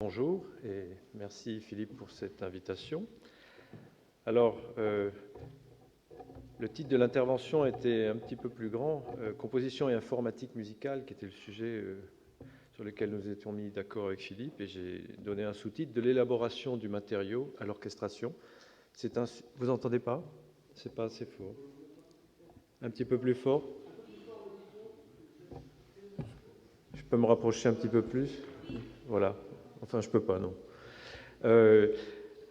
Bonjour et merci Philippe pour cette invitation. Alors, le titre de l'intervention était un petit peu plus grand, composition et informatique musicale, qui était le sujet sur lequel nous étions mis d'accord avec Philippe, et j'ai donné un sous-titre de l'élaboration du matériau à l'orchestration. Vous entendez pas? C'est pas assez fort. Un petit peu plus fort? Je peux me rapprocher un petit peu plus? Voilà. Enfin, je peux pas, non.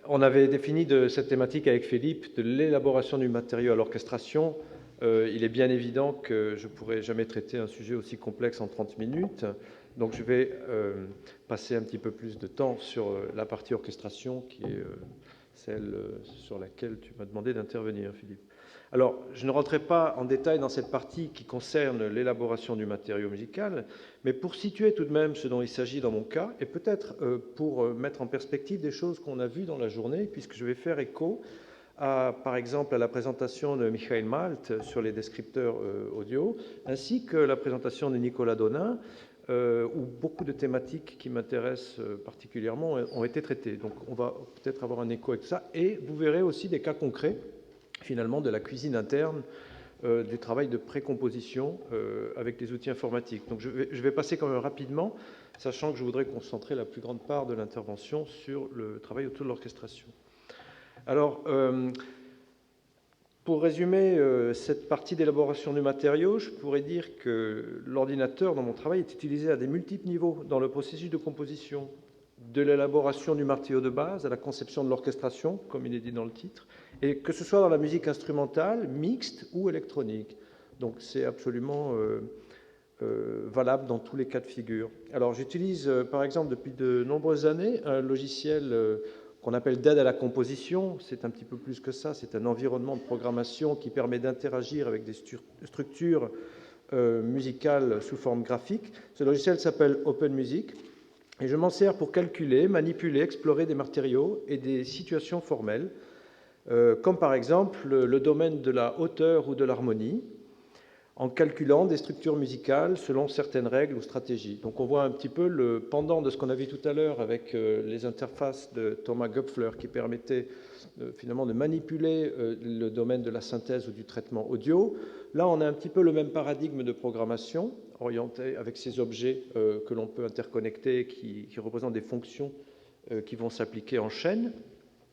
On avait défini cette thématique avec Philippe de l'élaboration du matériau à l'orchestration. Il est bien évident que je ne pourrai jamais traiter un sujet aussi complexe en 30 minutes. Donc je vais passer un petit peu plus de temps sur la partie orchestration, qui est celle sur laquelle tu m'as demandé d'intervenir, Philippe. Alors, je ne rentrerai pas en détail dans cette partie qui concerne l'élaboration du matériau musical, mais pour situer tout de même ce dont il s'agit dans mon cas, et peut-être pour mettre en perspective des choses qu'on a vues dans la journée, puisque je vais faire écho par exemple, à la présentation de Michael Malt sur les descripteurs audio, ainsi que la présentation de Nicolas Donin, où beaucoup de thématiques qui m'intéressent particulièrement ont été traitées. Donc on va peut-être avoir un écho avec ça, et vous verrez aussi des cas concrets, finalement, de la cuisine interne, du travail de précomposition avec les outils informatiques. Donc je vais passer quand même rapidement, sachant que je voudrais concentrer la plus grande part de l'intervention sur le travail autour de l'orchestration. Alors, pour résumer cette partie d'élaboration du matériau, je pourrais dire que l'ordinateur, dans mon travail, est utilisé à des multiples niveaux dans le processus de composition, de l'élaboration du matériau de base à la conception de l'orchestration, comme il est dit dans le titre, et que ce soit dans la musique instrumentale, mixte ou électronique. Donc c'est absolument valable dans tous les cas de figure. Alors j'utilise par exemple depuis de nombreuses années un logiciel qu'on appelle d'aide à la composition. C'est un petit peu plus que ça, c'est un environnement de programmation qui permet d'interagir avec des structures musicales sous forme graphique. Ce logiciel s'appelle OpenMusic. Et je m'en sers pour calculer, manipuler, explorer des matériaux et des situations formelles, comme par exemple le domaine de la hauteur ou de l'harmonie, en calculant des structures musicales selon certaines règles ou stratégies. Donc on voit un petit peu le pendant de ce qu'on a vu tout à l'heure avec les interfaces de Thomas Gopfler qui permettaient finalement de manipuler le domaine de la synthèse ou du traitement audio. Là, on a un petit peu le même paradigme de programmation orienté avec ces objets que l'on peut interconnecter qui représentent des fonctions qui vont s'appliquer en chaîne.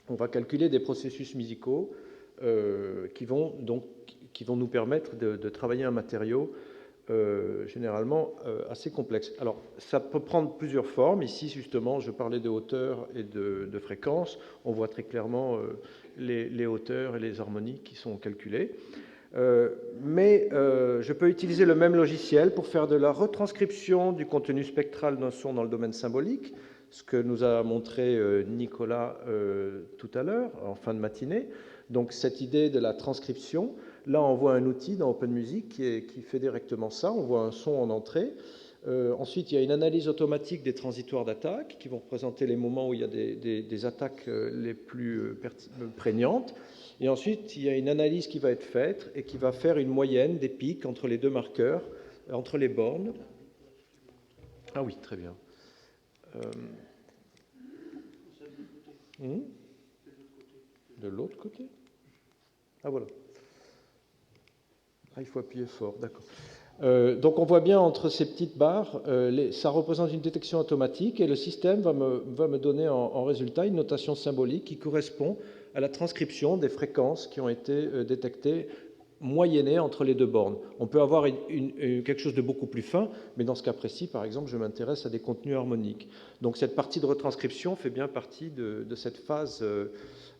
On va calculer des processus musicaux qui vont nous permettre de travailler un matériau généralement assez complexe. Alors, ça peut prendre plusieurs formes. Ici, justement, je parlais de hauteur et de fréquence. On voit très clairement les hauteurs et les harmonies qui sont calculées. Mais je peux utiliser le même logiciel pour faire de la retranscription du contenu spectral d'un son dans le domaine symbolique, ce que nous a montré Nicolas tout à l'heure, en fin de matinée. Donc cette idée de la transcription, là on voit un outil dans OpenMusic qui fait directement ça, on voit un son en entrée. Ensuite, il y a une analyse automatique des transitoires d'attaque qui vont représenter les moments où il y a des attaques les plus prégnantes. Et ensuite, il y a une analyse qui va être faite et qui va faire une moyenne des pics entre les deux marqueurs, entre les bornes. Ah oui, très bien. De l'autre côté? Ah voilà. Ah, il faut appuyer fort, d'accord. Donc on voit bien entre ces petites barres, ça représente une détection automatique et le système va me donner en résultat une notation symbolique qui correspond à la transcription des fréquences qui ont été détectées moyennées entre les deux bornes. On peut avoir quelque chose de beaucoup plus fin, mais dans ce cas précis, par exemple, je m'intéresse à des contenus harmoniques. Donc cette partie de retranscription fait bien partie de cette phase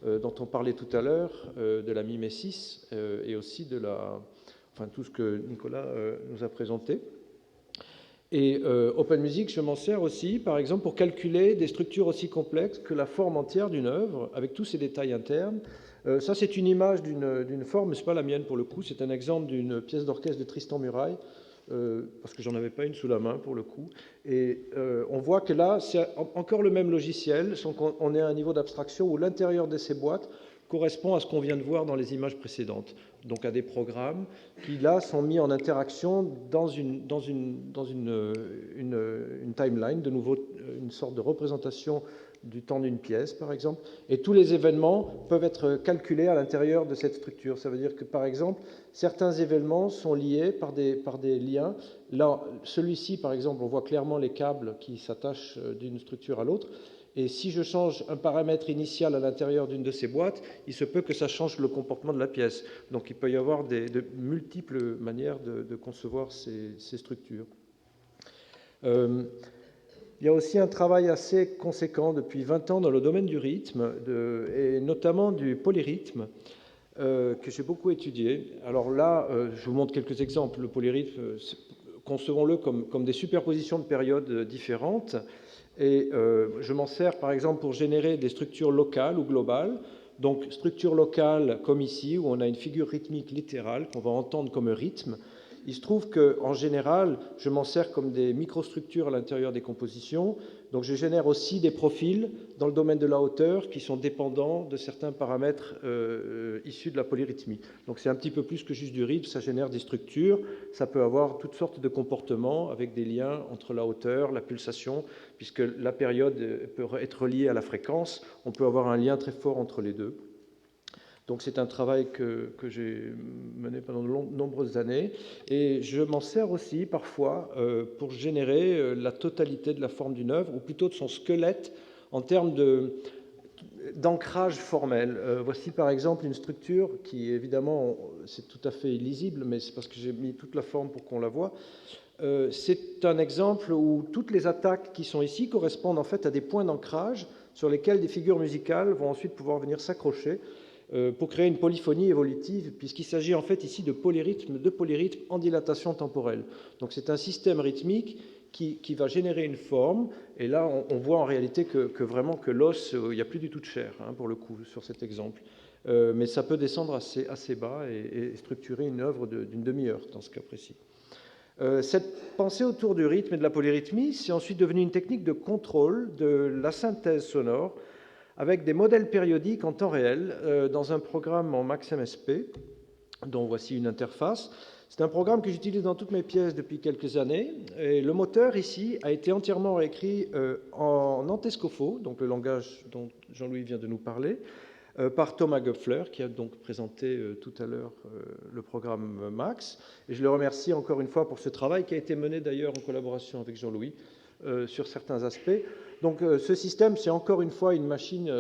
dont on parlait tout à l'heure, de la mimésis et aussi de tout ce que Nicolas nous a présenté. Et OpenMusic, je m'en sers aussi, par exemple, pour calculer des structures aussi complexes que la forme entière d'une œuvre, avec tous ses détails internes. Ça, c'est une image d'une forme, mais ce n'est pas la mienne pour le coup, c'est un exemple d'une pièce d'orchestre de Tristan Murail, parce que j'en avais pas une sous la main pour le coup. Et on voit que là, c'est encore le même logiciel, on est à un niveau d'abstraction où l'intérieur de ces boîtes correspond à ce qu'on vient de voir dans les images précédentes, donc à des programmes qui, là, sont mis en interaction dans une timeline, de nouveau une sorte de représentation du temps d'une pièce, par exemple, et tous les événements peuvent être calculés à l'intérieur de cette structure. Ça veut dire que, par exemple, certains événements sont liés par des liens. Là, celui-ci, par exemple, on voit clairement les câbles qui s'attachent d'une structure à l'autre. Et si je change un paramètre initial à l'intérieur d'une de ces boîtes, il se peut que ça change le comportement de la pièce. Donc il peut y avoir de multiples manières de concevoir ces structures. Il y a aussi un travail assez conséquent depuis 20 ans dans le domaine du rythme, et notamment du polyrythme, que j'ai beaucoup étudié. Alors là, je vous montre quelques exemples. Le polyrythme, concevons-le comme des superpositions de périodes différentes. Et je m'en sers par exemple pour générer des structures locales ou globales. Donc structure locale comme ici, où on a une figure rythmique littérale qu'on va entendre comme un rythme. Il se trouve qu'en général, je m'en sers comme des microstructures à l'intérieur des compositions. Donc je génère aussi des profils dans le domaine de la hauteur qui sont dépendants de certains paramètres issus de la polyrythmie. Donc c'est un petit peu plus que juste du rythme, ça génère des structures. Ça peut avoir toutes sortes de comportements avec des liens entre la hauteur, la pulsation, puisque la période peut être reliée à la fréquence. On peut avoir un lien très fort entre les deux. Donc c'est un travail que j'ai mené pendant de nombreuses années, et je m'en sers aussi parfois pour générer la totalité de la forme d'une œuvre, ou plutôt de son squelette en termes d'ancrage formel. Voici par exemple une structure qui évidemment, c'est tout à fait illisible, mais c'est parce que j'ai mis toute la forme pour qu'on la voie. C'est un exemple où toutes les attaques qui sont ici correspondent en fait à des points d'ancrage sur lesquels des figures musicales vont ensuite pouvoir venir s'accrocher pour créer une polyphonie évolutive, puisqu'il s'agit en fait ici de polyrythme en dilatation temporelle. Donc c'est un système rythmique qui va générer une forme, et là on voit en réalité que vraiment que l'os, il n'y a plus du tout de chair, hein, pour le coup, sur cet exemple. Mais ça peut descendre assez bas et structurer une œuvre d'une demi-heure dans ce cas précis. Cette pensée autour du rythme et de la polyrythmie, c'est ensuite devenu une technique de contrôle de la synthèse sonore, avec des modèles périodiques en temps réel dans un programme en MaxMSP, dont voici une interface. C'est un programme que j'utilise dans toutes mes pièces depuis quelques années. Et le moteur, ici, a été entièrement réécrit en Antescofo, donc le langage dont Jean-Louis vient de nous parler, par Thomas Göpfler, qui a donc présenté tout à l'heure le programme Max. Et je le remercie encore une fois pour ce travail qui a été mené d'ailleurs en collaboration avec Jean-Louis sur certains aspects. Donc ce système, c'est encore une fois une machine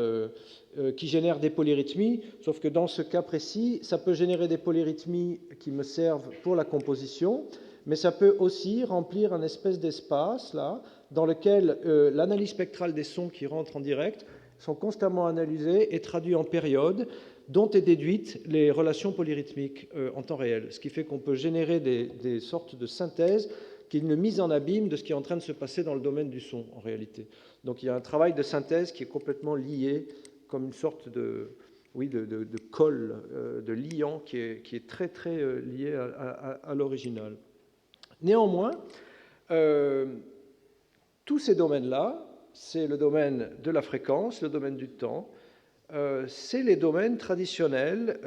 qui génère des polyrythmies, sauf que dans ce cas précis, ça peut générer des polyrythmies qui me servent pour la composition, mais ça peut aussi remplir un espèce d'espace là, dans lequel l'analyse spectrale des sons qui rentrent en direct sont constamment analysés et traduits en périodes, dont est déduite les relations polyrythmiques en temps réel, ce qui fait qu'on peut générer des sortes de synthèses qui est une mise en abîme de ce qui est en train de se passer dans le domaine du son, en réalité. Donc il y a un travail de synthèse qui est complètement lié, comme une sorte de colle, de liant, qui est très, très lié à l'original. Néanmoins, tous ces domaines-là, c'est le domaine de la fréquence, le domaine du temps, c'est les domaines traditionnels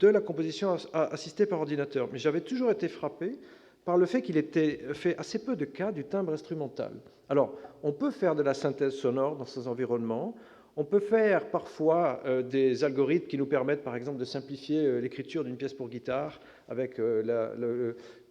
de la composition assistée par ordinateur. Mais j'avais toujours été frappé par le fait qu'il était fait assez peu de cas du timbre instrumental. Alors, on peut faire de la synthèse sonore dans ces environnements, on peut faire parfois des algorithmes qui nous permettent, par exemple, de simplifier l'écriture d'une pièce pour guitare, avec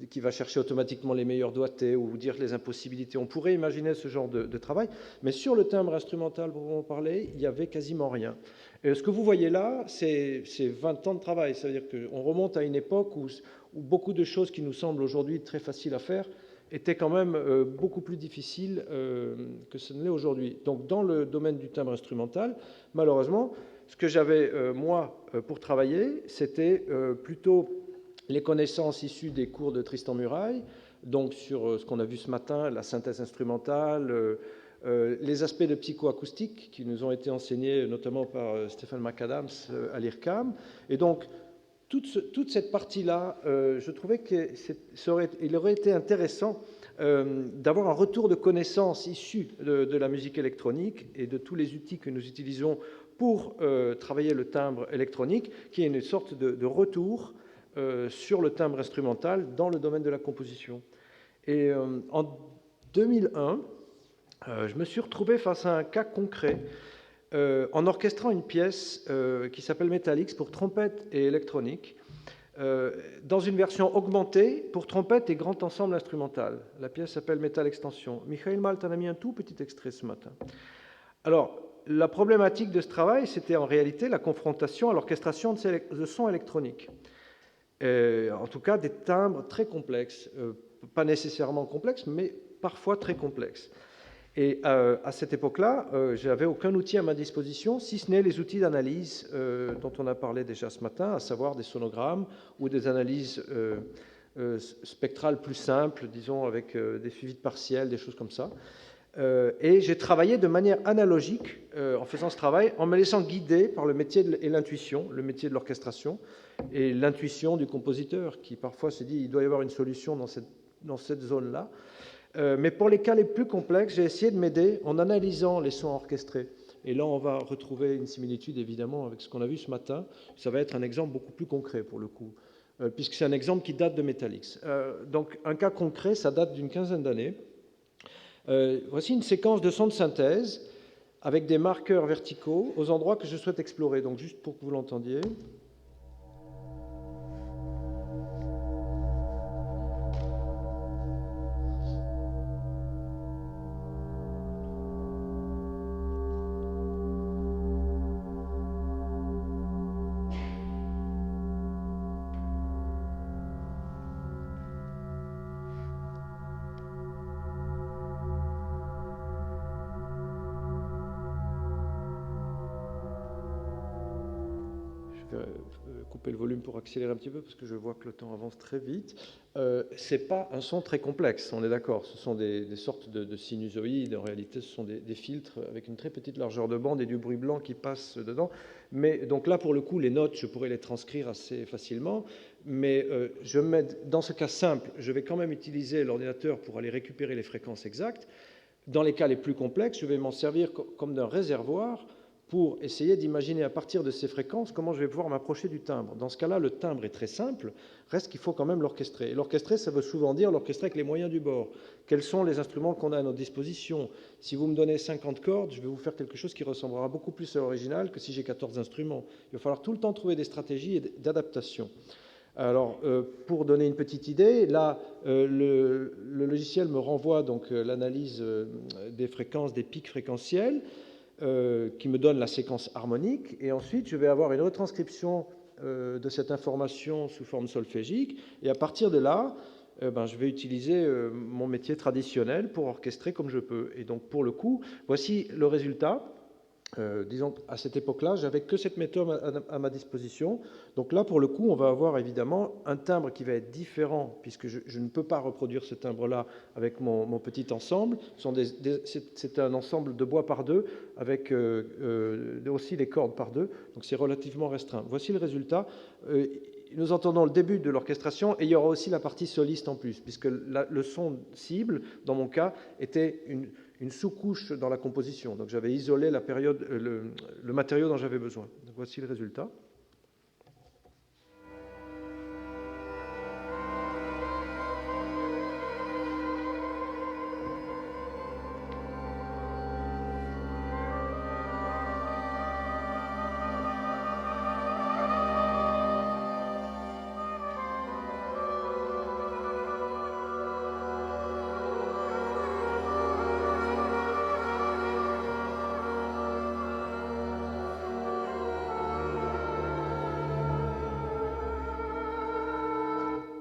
qui va chercher automatiquement les meilleurs doigtés ou dire les impossibilités. On pourrait imaginer ce genre de travail, mais sur le timbre instrumental, pour en parler, il n'y avait quasiment rien. Et ce que vous voyez là, c'est 20 ans de travail. C'est-à-dire qu'on remonte à une époque où beaucoup de choses qui nous semblent aujourd'hui très faciles à faire étaient quand même beaucoup plus difficiles que ce ne l'est aujourd'hui. Donc dans le domaine du timbre instrumental, malheureusement, ce que j'avais, moi, pour travailler, c'était plutôt les connaissances issues des cours de Tristan Murail, donc sur ce qu'on a vu ce matin, la synthèse instrumentale, les aspects de psychoacoustique qui nous ont été enseignés notamment par Stéphane McAdams à l'IRCAM. Et donc, toute cette partie-là, je trouvais qu'il aurait été intéressant d'avoir un retour de connaissances issues de la musique électronique et de tous les outils que nous utilisons pour travailler le timbre électronique, qui est une sorte de retour sur le timbre instrumental dans le domaine de la composition. Et en 2001, je me suis retrouvé face à un cas concret en orchestrant une pièce qui s'appelle Metallics pour trompette et électronique, dans une version augmentée pour trompette et grand ensemble instrumental. La pièce s'appelle Metal Extension. Michael Malt en a mis un tout petit extrait ce matin. Alors, la problématique de ce travail, c'était en réalité la confrontation à l'orchestration de sons électroniques. En tout cas, des timbres très complexes, pas nécessairement complexes, mais parfois très complexes. Et à cette époque-là, je n'avais aucun outil à ma disposition, si ce n'est les outils d'analyse dont on a parlé déjà ce matin, à savoir des sonogrammes ou des analyses spectrales plus simples, disons avec des suivis de partiels, des choses comme ça. Et j'ai travaillé de manière analogique en faisant ce travail, en me laissant guider par le métier et l'intuition, le métier de l'orchestration et l'intuition du compositeur, qui parfois se dit il doit y avoir une solution dans cette zone-là. Mais pour les cas les plus complexes, j'ai essayé de m'aider en analysant les sons orchestrés. Et là, on va retrouver une similitude, évidemment, avec ce qu'on a vu ce matin. Ça va être un exemple beaucoup plus concret, pour le coup, puisque c'est un exemple qui date de Metallics. Donc, un cas concret, ça date d'une quinzaine d'années. Voici une séquence de sons de synthèse avec des marqueurs verticaux aux endroits que je souhaite explorer. Donc, juste pour que vous l'entendiez. Couper le volume pour accélérer un petit peu parce que je vois que le temps avance très vite. C'est pas un son très complexe, on est d'accord. Ce sont des sortes de sinusoïdes. En réalité, ce sont des filtres avec une très petite largeur de bande et du bruit blanc qui passe dedans. Mais donc là, pour le coup, les notes, je pourrais les transcrire assez facilement. Mais dans ce cas simple, je vais quand même utiliser l'ordinateur pour aller récupérer les fréquences exactes. Dans les cas les plus complexes, je vais m'en servir comme d'un réservoir pour essayer d'imaginer à partir de ces fréquences comment je vais pouvoir m'approcher du timbre. Dans ce cas-là, le timbre est très simple, reste qu'il faut quand même l'orchestrer. Et l'orchestrer, ça veut souvent dire l'orchestrer avec les moyens du bord. Quels sont les instruments qu'on a à notre disposition? Si vous me donnez 50 cordes, je vais vous faire quelque chose qui ressemblera beaucoup plus à l'original que si j'ai 14 instruments. Il va falloir tout le temps trouver des stratégies d'adaptation. Alors, pour donner une petite idée, là, le logiciel me renvoie donc l'analyse des fréquences, des pics fréquentiels, qui me donne la séquence harmonique, et ensuite je vais avoir une retranscription de cette information sous forme solfégique, et à partir de là, je vais utiliser mon métier traditionnel pour orchestrer comme je peux. Et donc pour le coup, voici le résultat. Disons, à cette époque-là, j'avais que cette méthode à ma disposition. Donc là, pour le coup, on va avoir évidemment un timbre qui va être différent, puisque je ne peux pas reproduire ce timbre-là avec mon petit ensemble. C'est un ensemble de bois par deux, avec aussi les cordes par deux, donc c'est relativement restreint. Voici le résultat. Nous entendons le début de l'orchestration, et il y aura aussi la partie soliste en plus, puisque le son cible, dans mon cas, était une sous-couche dans la composition. Donc j'avais isolé la période, le matériau dont j'avais besoin. Donc voici le résultat.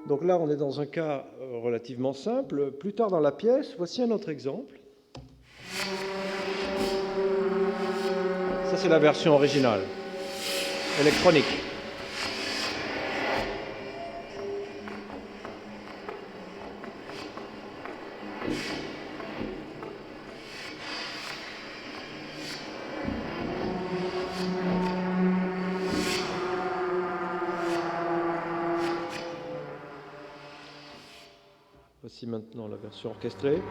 Donc là, on est dans un cas relativement simple. Plus tard dans la pièce, voici un autre exemple. Ça, c'est la version originale, électronique. Voici maintenant la version orchestrée.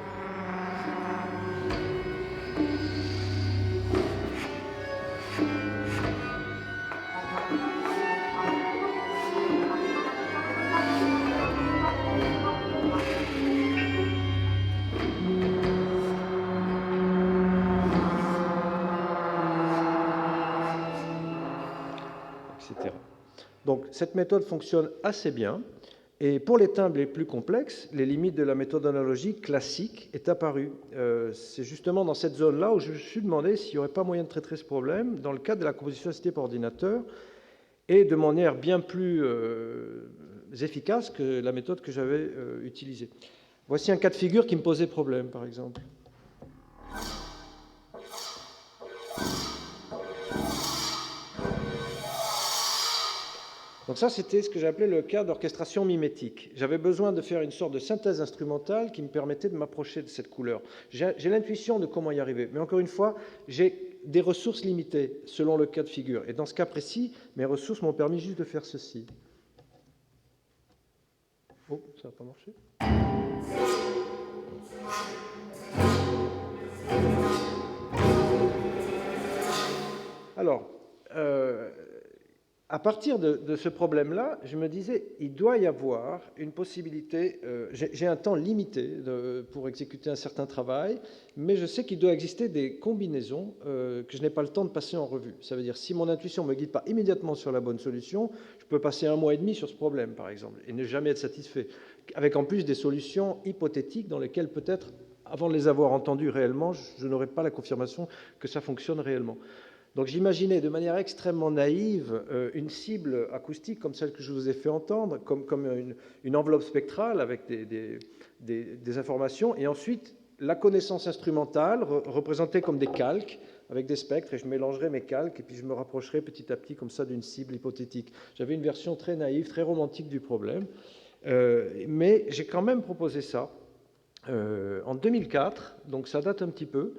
etc. Donc cette méthode fonctionne assez bien, et pour les timbres les plus complexes, les limites de la méthode analogique classique est apparue. C'est justement dans cette zone-là où je me suis demandé s'il n'y aurait pas moyen de traiter ce problème dans le cadre de la composition assistée par ordinateur, et de manière bien plus efficace que la méthode que j'avais utilisée. Voici un cas de figure qui me posait problème, par exemple. Donc ça, c'était ce que j'appelais le cas d'orchestration mimétique. J'avais besoin de faire une sorte de synthèse instrumentale qui me permettait de m'approcher de cette couleur. J'ai l'intuition de comment y arriver, mais encore une fois, j'ai des ressources limitées selon le cas de figure. Et dans ce cas précis, mes ressources m'ont permis juste de faire ceci. Oh, ça n'a pas marché. Alors, à partir de ce problème-là, je me disais, il doit y avoir une possibilité, j'ai un temps limité pour exécuter un certain travail, mais je sais qu'il doit exister des combinaisons que je n'ai pas le temps de passer en revue. Ça veut dire, si mon intuition ne me guide pas immédiatement sur la bonne solution, je peux passer 1 mois et demi sur ce problème, par exemple, et ne jamais être satisfait, avec en plus des solutions hypothétiques dans lesquelles peut-être, avant de les avoir entendues réellement, je n'aurais pas la confirmation que ça fonctionne réellement. Donc j'imaginais de manière extrêmement naïve une cible acoustique comme celle que je vous ai fait entendre, comme une enveloppe spectrale avec des informations, et ensuite la connaissance instrumentale représentée comme des calques avec des spectres, et je mélangerais mes calques, et puis je me rapprocherais petit à petit comme ça d'une cible hypothétique. J'avais une version très naïve, très romantique du problème, mais j'ai quand même proposé ça en 2004, donc ça date un petit peu.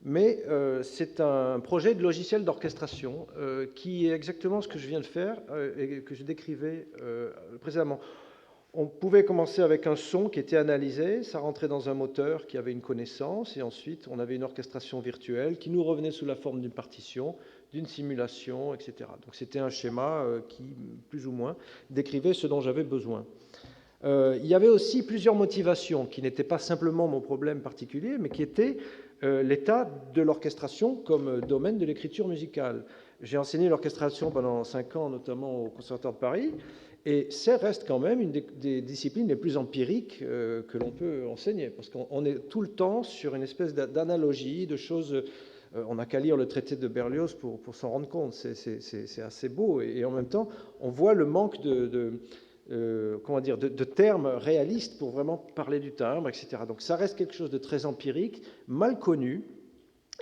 Mais c'est un projet de logiciel d'orchestration qui est exactement ce que je viens de faire et que je décrivais précédemment. On pouvait commencer avec un son qui était analysé, ça rentrait dans un moteur qui avait une connaissance, et ensuite on avait une orchestration virtuelle qui nous revenait sous la forme d'une partition, d'une simulation, etc. Donc c'était un schéma qui, plus ou moins, décrivait ce dont j'avais besoin. Il y avait aussi plusieurs motivations qui n'étaient pas simplement mon problème particulier, mais qui étaient l'état de l'orchestration comme domaine de l'écriture musicale. J'ai enseigné l'orchestration pendant 5 ans, notamment au Conservatoire de Paris, et ça reste quand même une des disciplines les plus empiriques que l'on peut enseigner, parce qu'on est tout le temps sur une espèce d'analogie, de choses. On n'a qu'à lire le traité de Berlioz pour s'en rendre compte. C'est assez beau, et en même temps, on voit le manque de termes réalistes pour vraiment parler du timbre, etc. Donc ça reste quelque chose de très empirique, mal connu,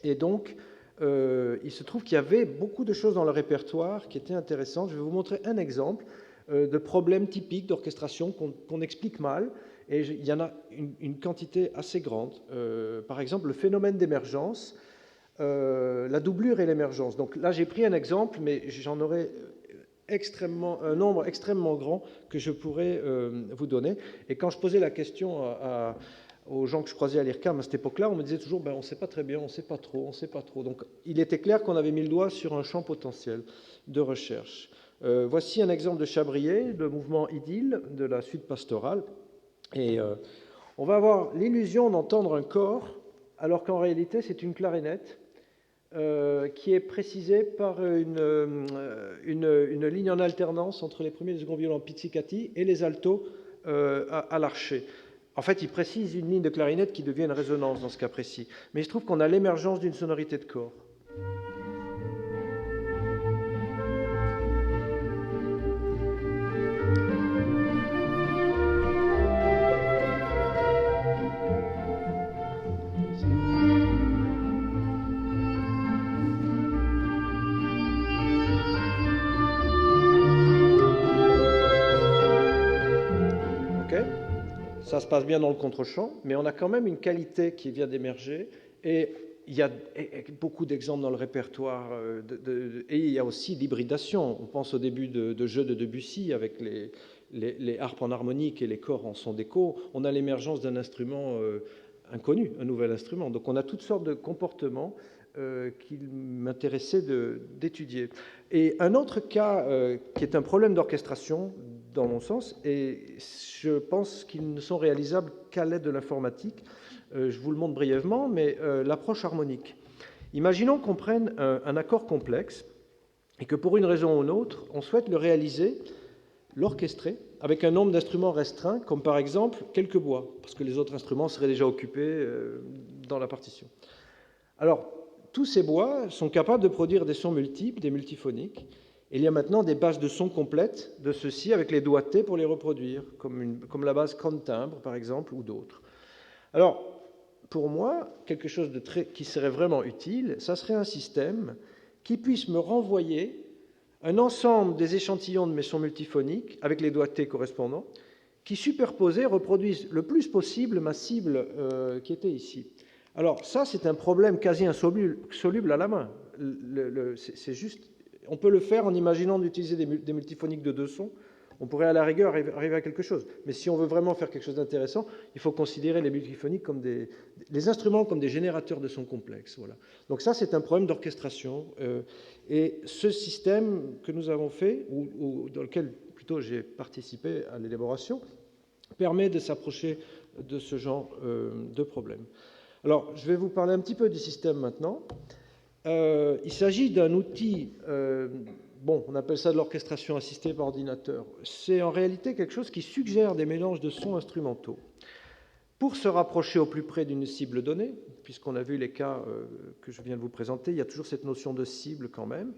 et donc il se trouve qu'il y avait beaucoup de choses dans le répertoire qui étaient intéressantes. Je vais vous montrer un exemple de problème typique d'orchestration qu'on explique mal, et il y en a une quantité assez grande. Par exemple, le phénomène d'émergence, la doublure et l'émergence. Donc là, j'ai pris un exemple, mais j'en aurais un nombre extrêmement grand que je pourrais vous donner. Et quand je posais la question aux gens que je croisais à l'IRCAM à cette époque-là, on me disait toujours on ne sait pas très bien, on ne sait pas trop, on ne sait pas trop. Donc il était clair qu'on avait mis le doigt sur un champ potentiel de recherche. Voici un exemple de Chabrier, le mouvement Idylle de la suite pastorale. Et on va avoir l'illusion d'entendre un corps, alors qu'en réalité c'est une clarinette qui est précisée par une ligne en alternance entre les premiers et les seconds violons pizzicati et les altos à l'archet. En fait, il précise une ligne de clarinette qui devient une résonance dans ce cas précis. Mais il se trouve qu'on a l'émergence d'une sonorité de corps. Ça se passe bien dans le contre-champ, mais on a quand même une qualité qui vient d'émerger, et il y a beaucoup d'exemples dans le répertoire, et il y a aussi l'hybridation. On pense au début de jeux de Debussy avec les harpes en harmonique et les corps en son d'écho. On a l'émergence d'un instrument inconnu, un nouvel instrument. Donc on a toutes sortes de comportements qu'il m'intéressait d'étudier. Et un autre cas qui est un problème d'orchestration, dans mon sens, et je pense qu'ils ne sont réalisables qu'à l'aide de l'informatique. Je vous le montre brièvement, mais l'approche harmonique. Imaginons qu'on prenne un accord complexe et que pour une raison ou une autre, on souhaite le réaliser, l'orchestrer, avec un nombre d'instruments restreint, comme par exemple quelques bois, parce que les autres instruments seraient déjà occupés dans la partition. Alors, tous ces bois sont capables de produire des sons multiples, des multiphoniques. Il y a maintenant des bases de sons complètes de ceux-ci avec les doigtés pour les reproduire, comme la base Contimbre, par exemple, ou d'autres. Alors, pour moi, quelque chose qui serait vraiment utile, ça serait un système qui puisse me renvoyer un ensemble des échantillons de mes sons multiphoniques, avec les doigtés correspondants, qui, superposés, reproduisent le plus possible ma cible qui était ici. Alors ça, c'est un problème quasi insoluble à la main. C'est juste, on peut le faire en imaginant d'utiliser des multiphoniques de 2 sons. On pourrait à la rigueur arriver à quelque chose. Mais si on veut vraiment faire quelque chose d'intéressant, il faut considérer les multiphoniques comme les instruments comme des générateurs de sons complexes. Voilà. Donc ça, c'est un problème d'orchestration. Et ce système que nous avons fait, ou dans lequel plutôt j'ai participé à l'élaboration, permet de s'approcher de ce genre de problème. Alors, je vais vous parler un petit peu du système maintenant. Il s'agit d'un outil, on appelle ça de l'orchestration assistée par ordinateur. C'est en réalité quelque chose qui suggère des mélanges de sons instrumentaux. Pour se rapprocher au plus près d'une cible donnée, puisqu'on a vu les cas que je viens de vous présenter, il y a toujours cette notion de cible quand même,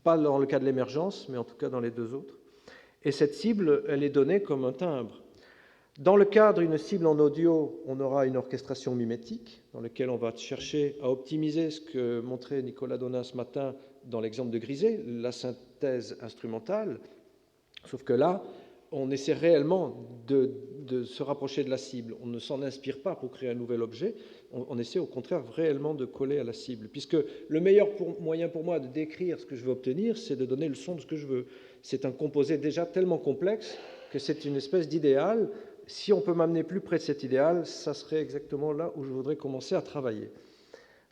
pas dans le cas de l'émergence, mais en tout cas dans les 2 autres. Et cette cible, elle est donnée comme un timbre. Dans le cadre d'une cible en audio, on aura une orchestration mimétique, dans laquelle on va chercher à optimiser ce que montrait Nicolas Donat ce matin dans l'exemple de Griset, la synthèse instrumentale, sauf que là, on essaie réellement de se rapprocher de la cible. On ne s'en inspire pas pour créer un nouvel objet, on essaie au contraire réellement de coller à la cible, puisque le meilleur moyen pour moi de décrire ce que je veux obtenir, c'est de donner le son de ce que je veux. C'est un composé déjà tellement complexe que c'est une espèce d'idéal. Si on peut m'amener plus près de cet idéal, ça serait exactement là où je voudrais commencer à travailler.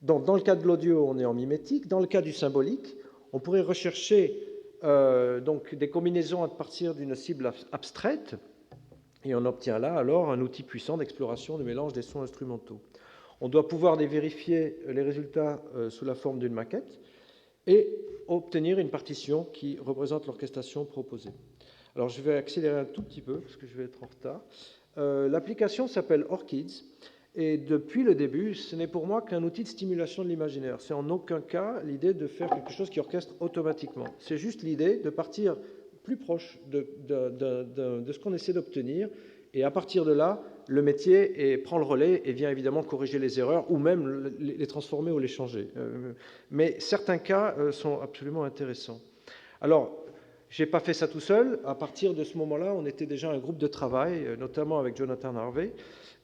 Donc, dans le cas de l'audio, on est en mimétique. Dans le cas du symbolique, on pourrait rechercher donc des combinaisons à partir d'une cible abstraite, et on obtient là alors un outil puissant d'exploration du mélange des sons instrumentaux. On doit pouvoir vérifier les résultats sous la forme d'une maquette et obtenir une partition qui représente l'orchestration proposée. Alors, je vais accélérer un tout petit peu, parce que je vais être en retard. L'application s'appelle ORCIDS, et depuis le début, ce n'est pour moi qu'un outil de stimulation de l'imaginaire. C'est en aucun cas l'idée de faire quelque chose qui orchestre automatiquement. C'est juste l'idée de partir plus proche de ce qu'on essaie d'obtenir, et à partir de là, le métier prend le relais et vient évidemment corriger les erreurs, ou même les transformer ou les changer. Mais certains cas sont absolument intéressants. Alors, je n'ai pas fait ça tout seul. À partir de ce moment-là, on était déjà un groupe de travail, notamment avec Jonathan Harvey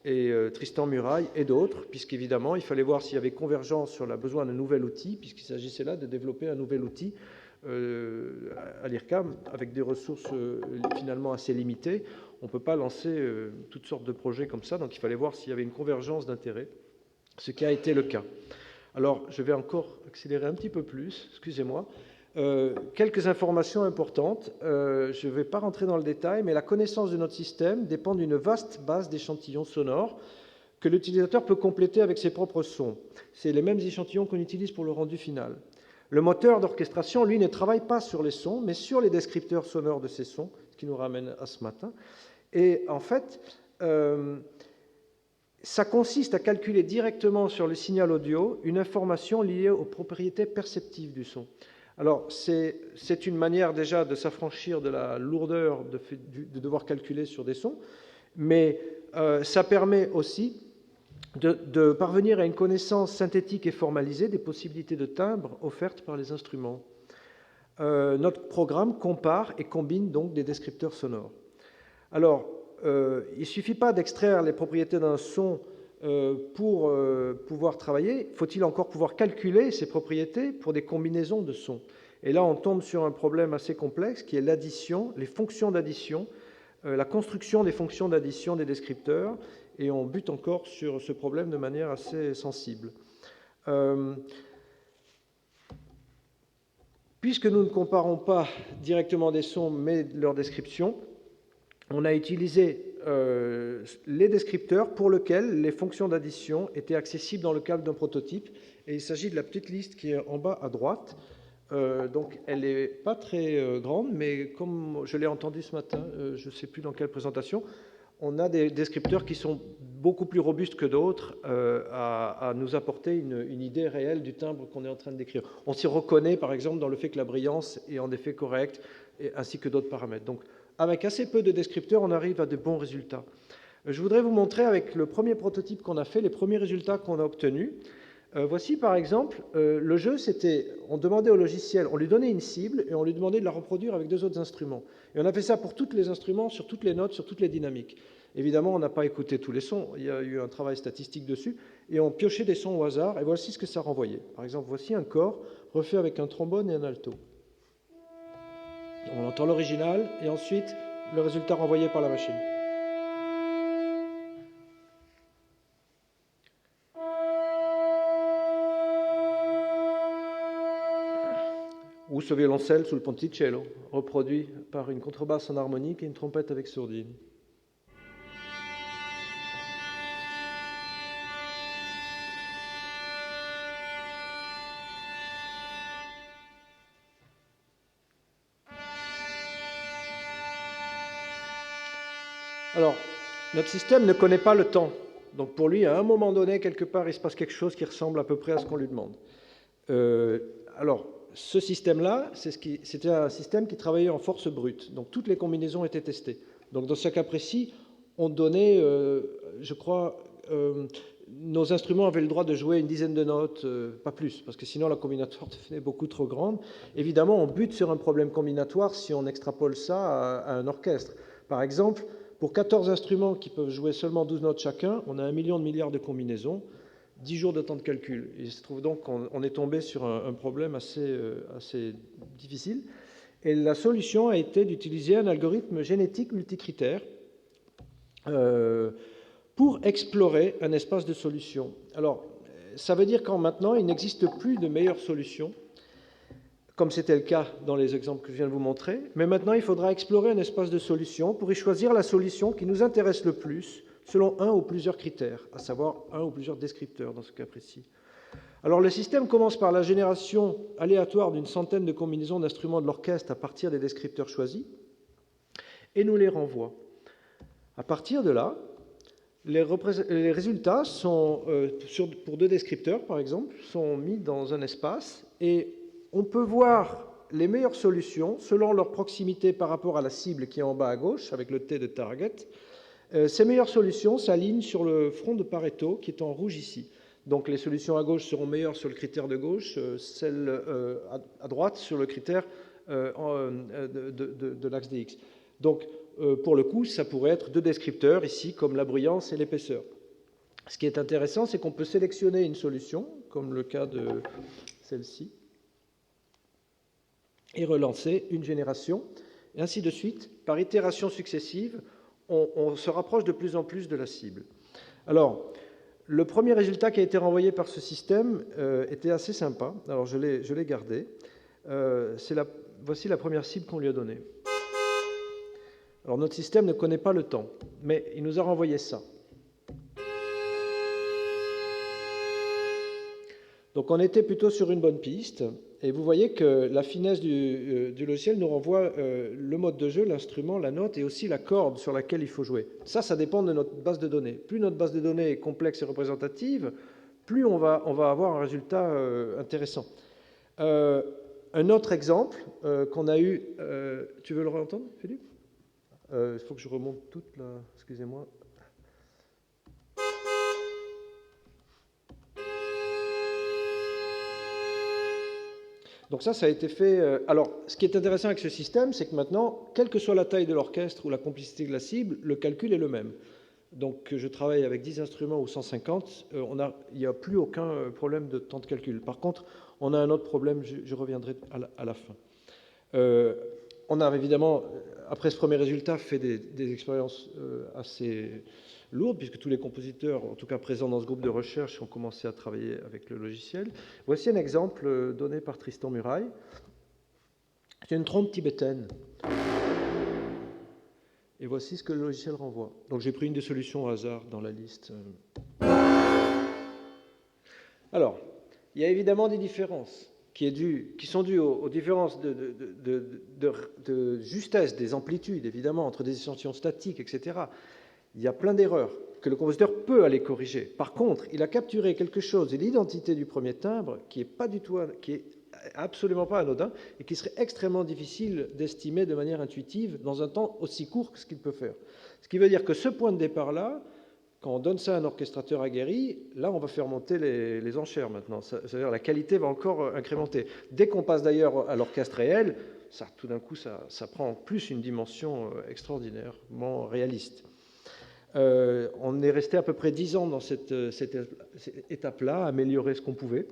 et Tristan Muraille et d'autres, puisqu'évidemment, il fallait voir s'il y avait convergence sur le besoin d'un nouvel outil, puisqu'il s'agissait là de développer un nouvel outil à l'IRCAM avec des ressources finalement assez limitées. On ne peut pas lancer toutes sortes de projets comme ça, donc il fallait voir s'il y avait une convergence d'intérêts, ce qui a été le cas. Alors, je vais encore accélérer un petit peu plus, excusez-moi. Quelques informations importantes. Je ne vais pas rentrer dans le détail, mais la connaissance de notre système dépend d'une vaste base d'échantillons sonores que l'utilisateur peut compléter avec ses propres sons. C'est les mêmes échantillons qu'on utilise pour le rendu final. Le moteur d'orchestration, lui, ne travaille pas sur les sons, mais sur les descripteurs sonores de ces sons, ce qui nous ramène à ce matin. Et en fait, ça consiste à calculer directement sur le signal audio une information liée aux propriétés perceptives du son. Alors, c'est une manière déjà de s'affranchir de la lourdeur de devoir calculer sur des sons, mais ça permet aussi de parvenir à une connaissance synthétique et formalisée des possibilités de timbre offertes par les instruments. Notre programme compare et combine donc des descripteurs sonores. Alors, il ne suffit pas d'extraire les propriétés d'un son pour pouvoir travailler. Faut-il encore pouvoir calculer ces propriétés pour des combinaisons de sons? Et là, on tombe sur un problème assez complexe qui est l'addition, les fonctions d'addition, la construction des fonctions d'addition des descripteurs, et on bute encore sur ce problème de manière assez sensible. Puisque nous ne comparons pas directement des sons, mais leur description, on a utilisé les descripteurs pour lesquels les fonctions d'addition étaient accessibles dans le cadre d'un prototype. Et il s'agit de la petite liste qui est en bas à droite. Donc elle n'est pas très grande, mais comme je l'ai entendu ce matin, je ne sais plus dans quelle présentation, on a des descripteurs qui sont beaucoup plus robustes que d'autres à nous apporter une idée réelle du timbre qu'on est en train de décrire. On s'y reconnaît, par exemple, dans le fait que la brillance est en effet correcte, ainsi que d'autres paramètres. Donc, avec assez peu de descripteurs, on arrive à de bons résultats. Je voudrais vous montrer avec le premier prototype qu'on a fait, les premiers résultats qu'on a obtenus. Voici par exemple, le jeu, c'était, on demandait au logiciel, on lui donnait une cible et on lui demandait de la reproduire avec 2 autres instruments. Et on a fait ça pour tous les instruments, sur toutes les notes, sur toutes les dynamiques. Évidemment, on n'a pas écouté tous les sons, il y a eu un travail statistique dessus, et on piochait des sons au hasard, et voici ce que ça renvoyait. Par exemple, voici un corps refait avec un trombone et un alto. On entend l'original, et ensuite le résultat renvoyé par la machine. Ou ce violoncelle sous le ponticello, reproduit par une contrebasse en harmonique et une trompette avec sourdine. Alors, notre système ne connaît pas le temps. Donc pour lui, à un moment donné, quelque part, il se passe quelque chose qui ressemble à peu près à ce qu'on lui demande. Alors, ce système-là, c'était un système qui travaillait en force brute. Donc toutes les combinaisons étaient testées. Donc dans ce cas précis, on donnait, je crois, nos instruments avaient le droit de jouer une dizaine de notes, pas plus, parce que sinon la combinatoire devenait beaucoup trop grande. Évidemment, on bute sur un problème combinatoire si on extrapole ça à un orchestre. Par exemple, pour 14 instruments qui peuvent jouer seulement 12 notes chacun, on a 1 million de milliards de combinaisons, 10 jours de temps de calcul. Il se trouve donc qu'on est tombé sur un problème assez difficile. Et la solution a été d'utiliser un algorithme génétique multicritère pour explorer un espace de solutions. Alors, ça veut dire qu'en maintenant, il n'existe plus de meilleure solution, comme c'était le cas dans les exemples que je viens de vous montrer, mais maintenant, il faudra explorer un espace de solutions pour y choisir la solution qui nous intéresse le plus, selon un ou plusieurs critères, à savoir un ou plusieurs descripteurs dans ce cas précis. Alors, le système commence par la génération aléatoire d'une centaine de combinaisons d'instruments de l'orchestre à partir des descripteurs choisis, et nous les renvoie. À partir de là, les résultats sont, pour 2 descripteurs, par exemple, sont mis dans un espace, et on peut voir les meilleures solutions selon leur proximité par rapport à la cible qui est en bas à gauche, avec le T de target. Ces meilleures solutions s'alignent sur le front de Pareto, qui est en rouge ici. Donc les solutions à gauche seront meilleures sur le critère de gauche, celles à droite sur le critère de l'axe dx. Donc, pour le coup, ça pourrait être 2 descripteurs, ici, comme la brillance et l'épaisseur. Ce qui est intéressant, c'est qu'on peut sélectionner une solution, comme le cas de celle-ci, et relancer une génération, et ainsi de suite. Par itération successive, on se rapproche de plus en plus de la cible. Alors, le premier résultat qui a été renvoyé par ce système était assez sympa. Alors, je l'ai gardé. Voici la première cible qu'on lui a donnée. Alors, notre système ne connaît pas le temps, mais il nous a renvoyé ça. Donc, on était plutôt sur une bonne piste. Et vous voyez que la finesse du logiciel nous renvoie le mode de jeu, l'instrument, la note et aussi la corde sur laquelle il faut jouer. Ça dépend de notre base de données. Plus notre base de données est complexe et représentative, plus on va avoir un résultat intéressant. Un autre exemple qu'on a eu... tu veux le réentendre, Philippe? Il faut que je remonte toute la... Excusez-moi. Donc ça a été fait... Alors, ce qui est intéressant avec ce système, c'est que maintenant, quelle que soit la taille de l'orchestre ou la complicité de la cible, le calcul est le même. Donc, que je travaille avec 10 instruments ou 150, il n'y a plus aucun problème de temps de calcul. Par contre, on a un autre problème, je reviendrai à la fin. On a évidemment, après ce premier résultat, fait des expériences assez lourdes, puisque tous les compositeurs, en tout cas présents dans ce groupe de recherche, ont commencé à travailler avec le logiciel. Voici un exemple donné par Tristan Muraille. C'est une trompe tibétaine. Et voici ce que le logiciel renvoie. Donc j'ai pris une des solutions au hasard dans la liste. Alors, il y a évidemment des différences. qui sont dues aux différences de justesse des amplitudes, évidemment, entre des échantillons statiques, etc., il y a plein d'erreurs que le compositeur peut aller corriger. Par contre, il a capturé quelque chose de l'identité du premier timbre qui est absolument pas anodin et qui serait extrêmement difficile d'estimer de manière intuitive dans un temps aussi court que ce qu'il peut faire. Ce qui veut dire que ce point de départ-là, quand on donne ça à un orchestrateur aguerri, là, on va faire monter les enchères maintenant. C'est-à-dire la qualité va encore incrémenter. Dès qu'on passe d'ailleurs à l'orchestre réel, ça, tout d'un coup, ça prend en plus une dimension extraordinairement réaliste. On est resté à peu près 10 ans dans cette étape-là, améliorer ce qu'on pouvait.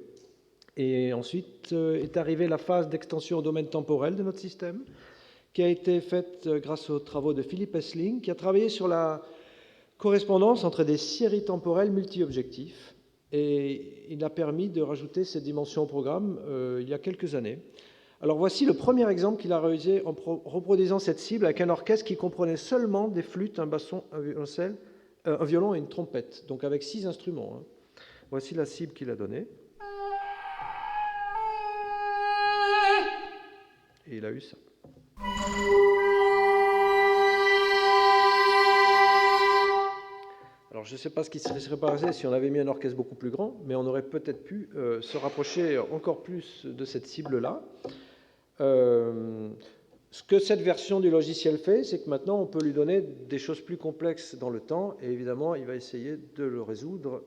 Et ensuite est arrivée la phase d'extension au domaine temporel de notre système, qui a été faite grâce aux travaux de Philippe Essling, qui a travaillé sur la correspondance entre des séries temporelles multi-objectifs. Et il a permis de rajouter cette dimension au programme il y a quelques années. Alors voici le premier exemple qu'il a réalisé en reproduisant cette cible avec un orchestre qui comprenait seulement des flûtes, un basson, un violoncelle, un violon et une trompette, donc avec 6 instruments. Hein. Voici la cible qu'il a donnée. Et il a eu ça. Alors je ne sais pas ce qui serait passé si on avait mis un orchestre beaucoup plus grand, mais on aurait peut-être pu se rapprocher encore plus de cette cible-là. Ce que cette version du logiciel fait, c'est que maintenant on peut lui donner des choses plus complexes dans le temps, et évidemment il va essayer de le résoudre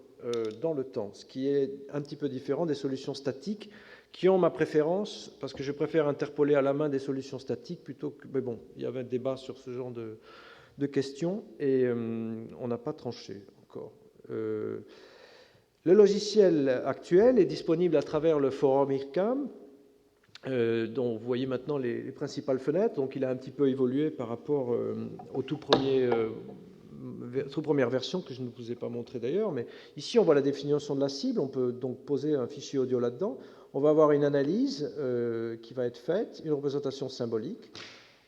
dans le temps, ce qui est un petit peu différent des solutions statiques qui ont ma préférence, parce que je préfère interpoler à la main des solutions statiques plutôt que... Mais bon, il y avait un débat sur ce genre de questions, et on n'a pas tranché encore. Le logiciel actuel est disponible à travers le forum IRCAM, dont vous voyez maintenant les principales fenêtres. Donc il a un petit peu évolué par rapport aux toute première version que je ne vous ai pas montré d'ailleurs, mais ici on voit la définition de la cible. On peut donc poser un fichier audio là-dedans. On va avoir une analyse qui va être faite, une représentation symbolique.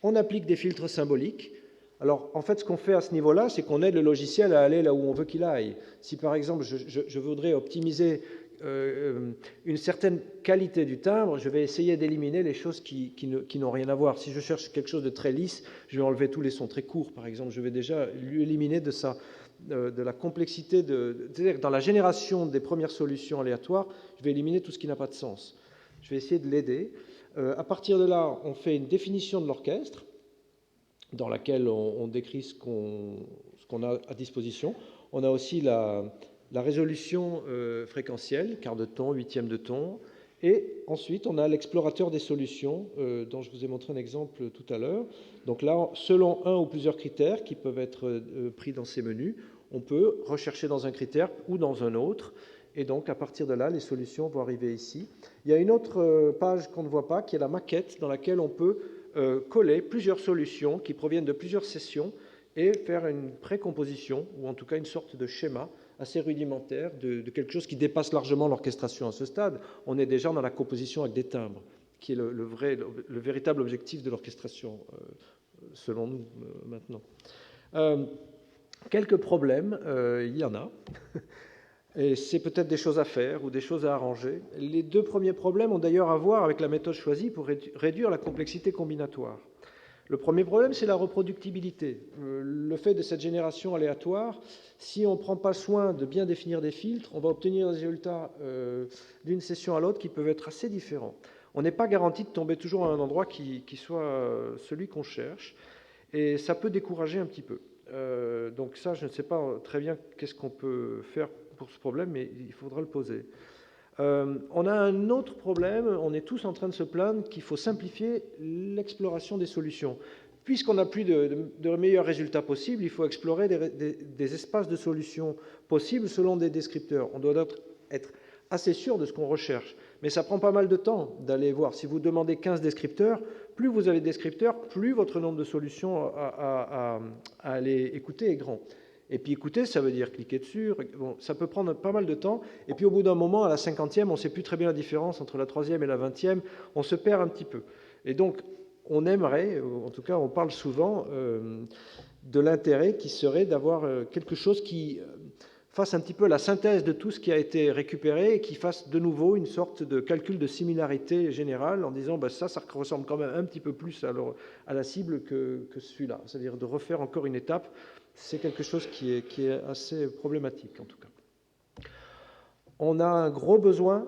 On applique des filtres symboliques. Alors, en fait, ce qu'on fait à ce niveau-là, c'est qu'on aide le logiciel à aller là où on veut qu'il aille. Si, par exemple, je voudrais optimiser une certaine qualité du timbre, je vais essayer d'éliminer les choses qui n'ont rien à voir. Si je cherche quelque chose de très lisse, je vais enlever tous les sons très courts, par exemple. Je vais déjà lui éliminer de la complexité. C'est-à-dire que dans la génération des premières solutions aléatoires, je vais éliminer tout ce qui n'a pas de sens. Je vais essayer de l'aider. À partir de là, on fait une définition de l'orchestre, dans laquelle on décrit ce qu'on a à disposition. On a aussi la résolution fréquentielle, quart de ton, huitième de ton, et ensuite on a l'explorateur des solutions, dont je vous ai montré un exemple tout à l'heure. Donc là, selon un ou plusieurs critères qui peuvent être pris dans ces menus, on peut rechercher dans un critère ou dans un autre, et donc à partir de là, les solutions vont arriver ici. Il y a une autre page qu'on ne voit pas, qui est la maquette, dans laquelle on peut coller plusieurs solutions qui proviennent de plusieurs sessions et faire une précomposition, ou en tout cas une sorte de schéma assez rudimentaire de quelque chose qui dépasse largement l'orchestration à ce stade. On est déjà dans la composition avec des timbres, qui est le véritable objectif de l'orchestration, selon nous, maintenant. Quelques problèmes, il y en a. Et c'est peut-être des choses à faire ou des choses à arranger. Les 2 premiers problèmes ont d'ailleurs à voir avec la méthode choisie pour réduire la complexité combinatoire. Le premier problème, c'est la reproductibilité. Le fait de cette génération aléatoire, si on ne prend pas soin de bien définir des filtres, on va obtenir des résultats d'une session à l'autre qui peuvent être assez différents. On n'est pas garanti de tomber toujours à un endroit qui soit celui qu'on cherche, et ça peut décourager un petit peu. Donc ça, je ne sais pas très bien qu'est-ce qu'on peut faire pour ce problème, mais il faudra le poser. On a un autre problème, on est tous en train de se plaindre qu'il faut simplifier l'exploration des solutions. Puisqu'on n'a plus de meilleurs résultats possibles, il faut explorer des espaces de solutions possibles selon des descripteurs. On doit être assez sûr de ce qu'on recherche, mais ça prend pas mal de temps d'aller voir. Si vous demandez 15 descripteurs, plus vous avez de descripteurs, plus votre nombre de solutions à aller écouter est grand. Et puis écouter, ça veut dire cliquer dessus. Bon, ça peut prendre pas mal de temps. Et puis au bout d'un moment, à la 50e, on ne sait plus très bien la différence entre la 3e et la 20e. On se perd un petit peu. Et donc, on aimerait, en tout cas, on parle souvent de l'intérêt qui serait d'avoir quelque chose qui fasse un petit peu la synthèse de tout ce qui a été récupéré et qui fasse de nouveau une sorte de calcul de similarité générale en disant ça ressemble quand même un petit peu plus à la cible que celui-là. C'est-à-dire de refaire encore une étape, c'est quelque chose qui est assez problématique en tout cas. On a un gros besoin,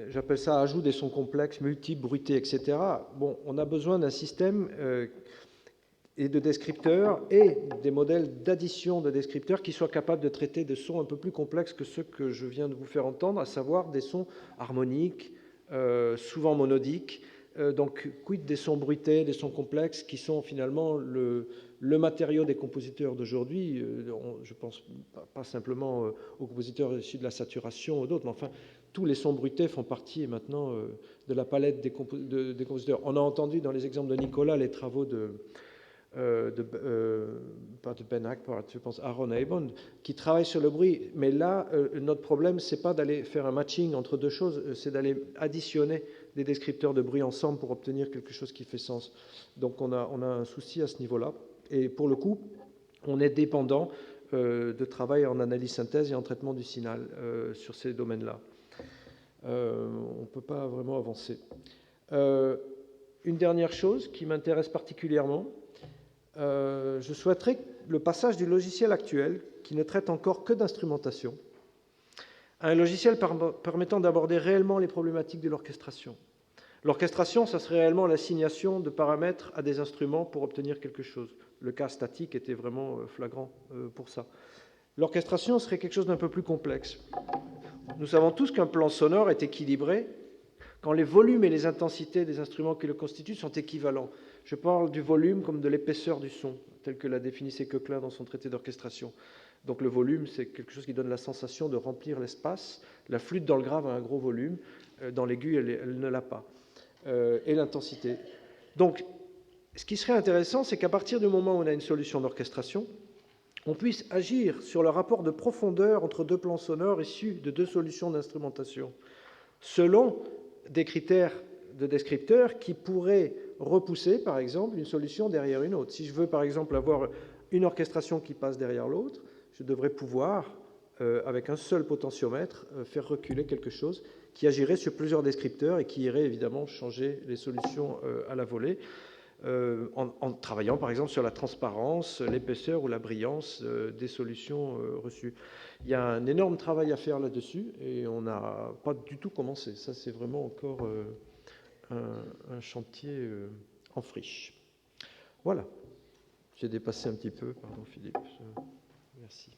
j'appelle ça ajout des sons complexes, multiples, bruités, etc. Bon, on a besoin d'un système et de descripteurs et des modèles d'addition de descripteurs qui soient capables de traiter des sons un peu plus complexes que ceux que je viens de vous faire entendre, à savoir des sons harmoniques, souvent monodiques. Donc, quid des sons bruités, des sons complexes, qui sont finalement le matériau des compositeurs d'aujourd'hui. Je pense pas simplement aux compositeurs issus de la saturation ou d'autres, mais enfin, tous les sons bruités font partie maintenant de la palette des compositeurs. On a entendu dans les exemples de Nicolas les travaux pas de Ben Hackpart, je pense Aaron Abond, qui travaille sur le bruit. Mais là, notre problème, c'est pas d'aller faire un matching entre deux choses, c'est d'aller additionner des descripteurs de bruit ensemble pour obtenir quelque chose qui fait sens. Donc on a un souci à ce niveau-là. Et pour le coup, on est dépendant de travail en analyse synthèse et en traitement du signal sur ces domaines-là. On ne peut pas vraiment avancer. Une dernière chose qui m'intéresse particulièrement, je souhaiterais le passage du logiciel actuel, qui ne traite encore que d'instrumentation, à un logiciel permettant d'aborder réellement les problématiques de l'orchestration. L'orchestration, ça serait réellement l'assignation de paramètres à des instruments pour obtenir quelque chose. Le cas statique était vraiment flagrant pour ça. L'orchestration serait quelque chose d'un peu plus complexe. Nous savons tous qu'un plan sonore est équilibré quand les volumes et les intensités des instruments qui le constituent sont équivalents. Je parle du volume comme de l'épaisseur du son, tel que l'a définissait Koechlin dans son traité d'orchestration. Donc le volume, c'est quelque chose qui donne la sensation de remplir l'espace. La flûte dans le grave a un gros volume, dans l'aigu, elle ne l'a pas. Et l'intensité. Donc, ce qui serait intéressant, c'est qu'à partir du moment où on a une solution d'orchestration, on puisse agir sur le rapport de profondeur entre deux plans sonores issus de deux solutions d'instrumentation, selon des critères de descripteurs qui pourraient repousser, par exemple, une solution derrière une autre. Si je veux, par exemple, avoir une orchestration qui passe derrière l'autre, je devrais pouvoir, avec un seul potentiomètre, faire reculer quelque chose qui agirait sur plusieurs descripteurs et qui irait évidemment changer les solutions à la volée, en travaillant, par exemple, sur la transparence, l'épaisseur ou la brillance des solutions reçues. Il y a un énorme travail à faire là-dessus et on n'a pas du tout commencé. Ça, c'est vraiment encore un chantier en friche. Voilà. J'ai dépassé un petit peu. Pardon, Philippe. Merci.